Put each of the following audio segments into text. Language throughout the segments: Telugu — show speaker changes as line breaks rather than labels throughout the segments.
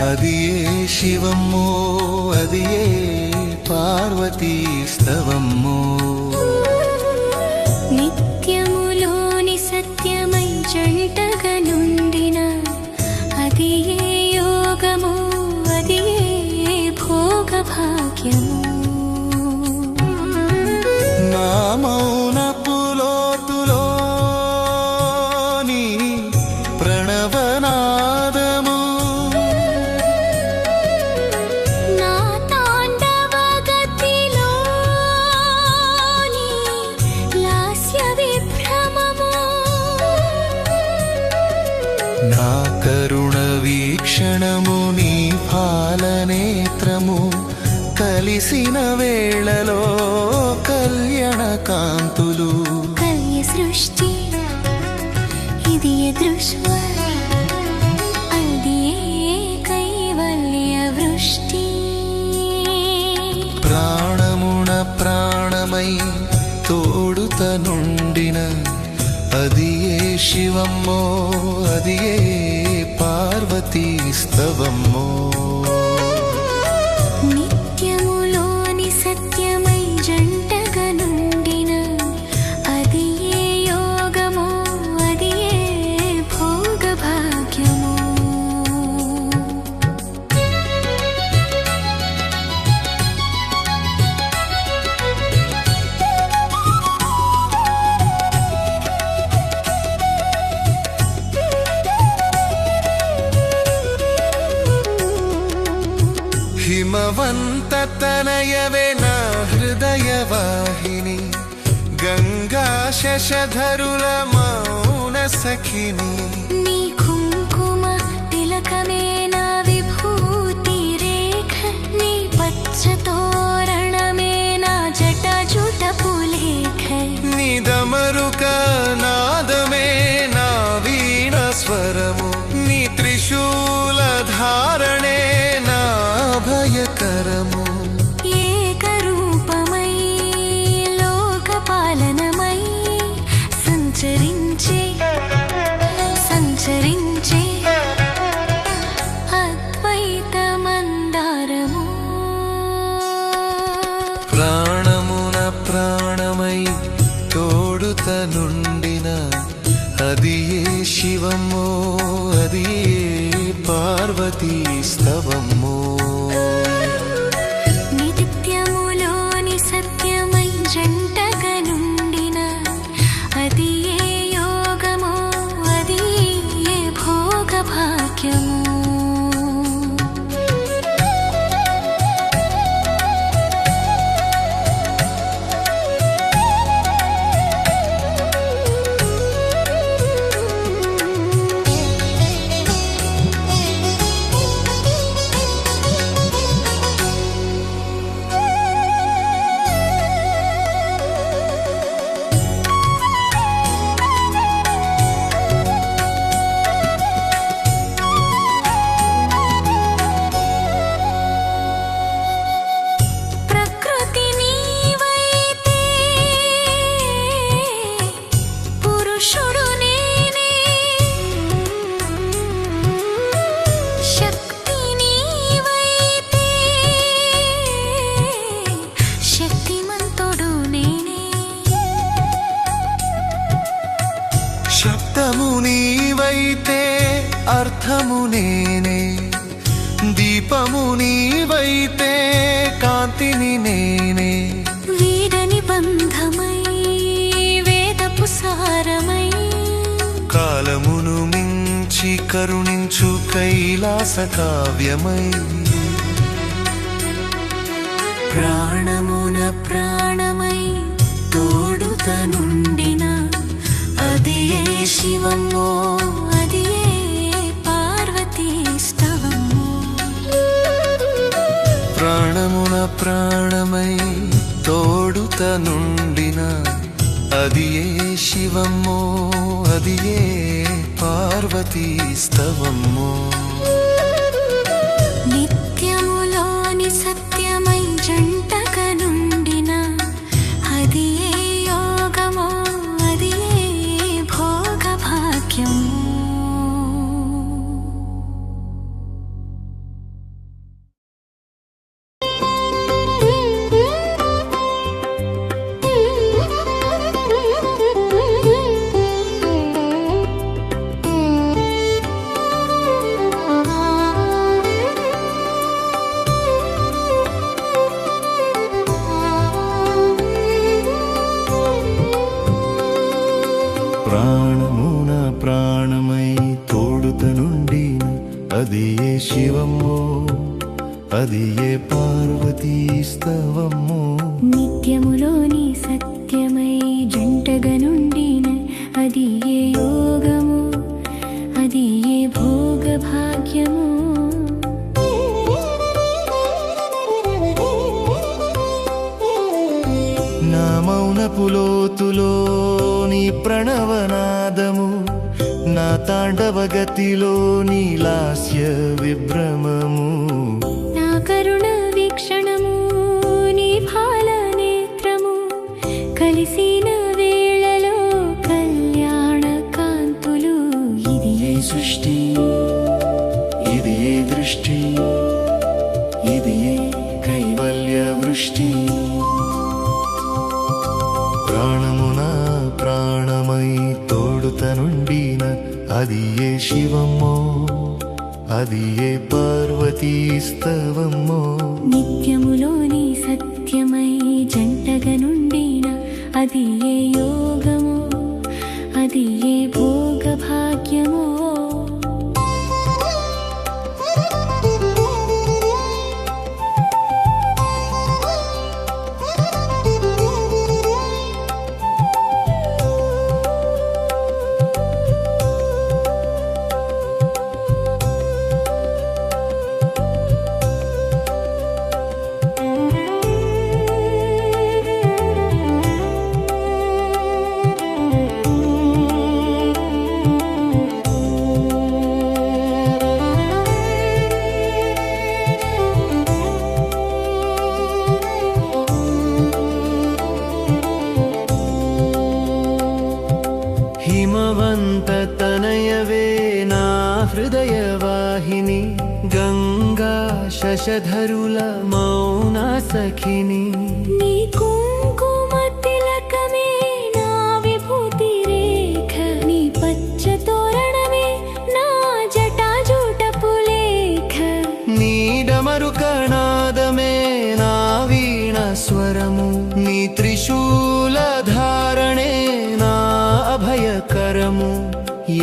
అది ఏ శివమ్మో అది ఏ పార్వతీ స్తవమ్మో.
నిత్యములోని సత్యమై జంటగా నుండిన అది ఏ యోగమో అది ఏ భోగ భాగ్యమో.
నా మౌనపు లోతులోని ప్రణవనాదము,
నా తాండవ గతిలోని లాస్య విభ్రమము,
నా కరుణ వీక్షణము నీ పాలనేత్రము, కలిసిన వేళలో కళ్యాణ కాంతులు.
కల్య సృష్టి ఇది దృశ్వ అది కైవల్య వృష్టి.
ప్రాణమున ప్రాణమై తోడుతనుండిన అది ఏ శివమ్మో అది ఏ పార్వతీ స్తవమ్మో.
నిత్యములోని సత్యమై జంటగా నుండిన అది ఏ యోగమో అది ఏ భోగ భాగ్యమో.
హిమవంత తనయవే నా హృదయ వాహిని, గంగా శశధరుల మౌన సఖిని.
నీ కుంకుమ తిలకమే నా విభూతి రేఖ, నీ పచ్చ తోరణమే నా జటాజుట పులేఖ.
నీ దమరుక నాదమే నా వీణ స్వరము, నీ త్రిశూల ధారణే నా భయకరము.
ఏకరూపమై లోకపాలనమై సంచరించే సంచరించే అద్వైత మందారము.
ప్రాణమున ప్రాణమై తోడుతనుండిన అది ఏ శివమ్మో అది ఏ పార్వతీ స్తవమ్మో.
నిత్యములోని సత్యమై జంటగా నుండిన అది ఏ యోగమో అది ఏ భోగ భాగ్యమో.
శబ్దము నీవైతే అర్థము నేనే, దీపము నీవైతే కాంతిని నేనే.
వీడని బంధమై వేదపు సారమై
కాలమును మించి కరుణించు కైలాస కావ్యమై.
ప్రాణమున ప్రాణమై తోడుతనుండిన అది ఏ శివమ్మో అది ఏ పార్వతీ స్తవమ్మో.
ప్రాణమున ప్రాణమై తోడుతనుండిన అది ఏ శివమ్మో అది ఏ పార్వతీ స్తవమ్మో.
నిత్యములోని సత్యమై జంటగా నుండిన అది ఏ యోగమో అది ఏ భోగ భాగ్యమో.
అది ఏ శివమ్మో అది ఏ పార్వతీ స్తవమ్మో
నిత్యములోని సత్యమై జంటగా నుండిన అది ఏ యోగము అది ఏ భోగ భాగ్యము
నా మౌనపు లోతులో నీ ప్రణవనాదము నా తాండవ గతిలో నీ లాస్య విభ్రమము
నా కరుణ వీక్షణము నీ భాల నేత్రము కలిసిన వేళలో కళ్యాణ కాంతులు ఇది ఏ
సృష్టి ఇది ఏ దృష్టి ఇది ఏ కైవల్య వృష్టి ప్రాణమున ప్రాణమై తోడుతనుండిన అది ఏ శివమ్మో అది ఏ పార్వతీ స్తవమ్మో
నిత్యములోని సత్యమై జంటగా నుండిన అది ఏ యోగము అది ఏ భోగ భాగ్యమో
హిమవంత తనయవే నా హృదయ వాహిని గంగా శశధరుల మౌన సఖిని
నీ కుంకుమ తిలకమే నా విభూతి రేఖ నీ పచ్చ తోరణమే నా జటాజూటపు లేఖ
నీ డమరుక నాదమే నా వీణ స్వరము నీ త్రిశూల ధారణే నా అభయకరము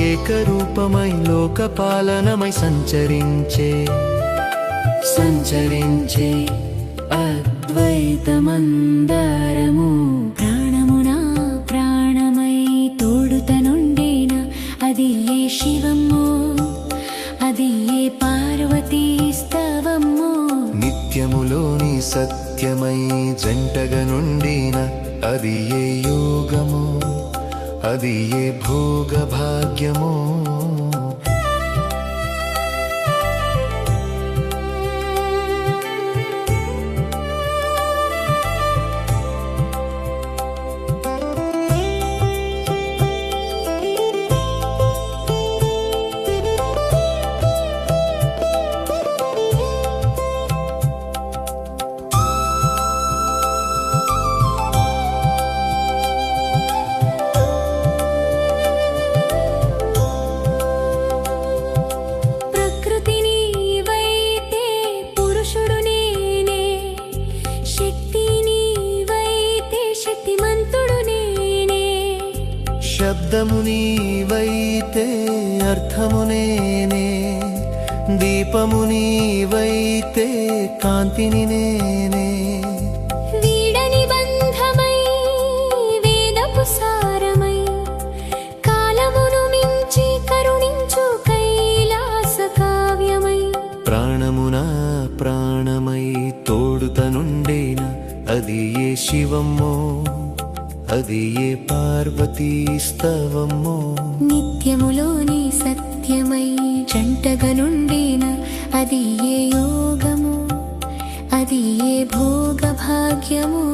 ఏకరూపమై లోకపాలనమై సంచరించే అద్వైతమందరము
ప్రాణమున ప్రాణమై తోడుతనుండేన అది ఏ శివమ్మో అది ఏ పార్వతీ స్తవమ్మో
నిత్యములోని సత్యమై జంటగా నుండిన అది ఏ యోగమో అది ఏ భోగ భాగ్యమో శబ్దము నీవైతే అర్థము నేనే దీపము నీవైతే కాంతిని నేనే
వీడని బంధమై వేదపు సారమై కాలమును మించి కరుణించు కైలాస కావ్యమై
ప్రాణమున ప్రాణమై తోడుతనుండేన అది ఏ శివమ్మో అది ఏ పార్వతీ స్తవమ్మో
నిత్యములోని సత్యమై జంటగా నుండిన అది ఏ యోగము అది ఏ భోగ భాగ్యము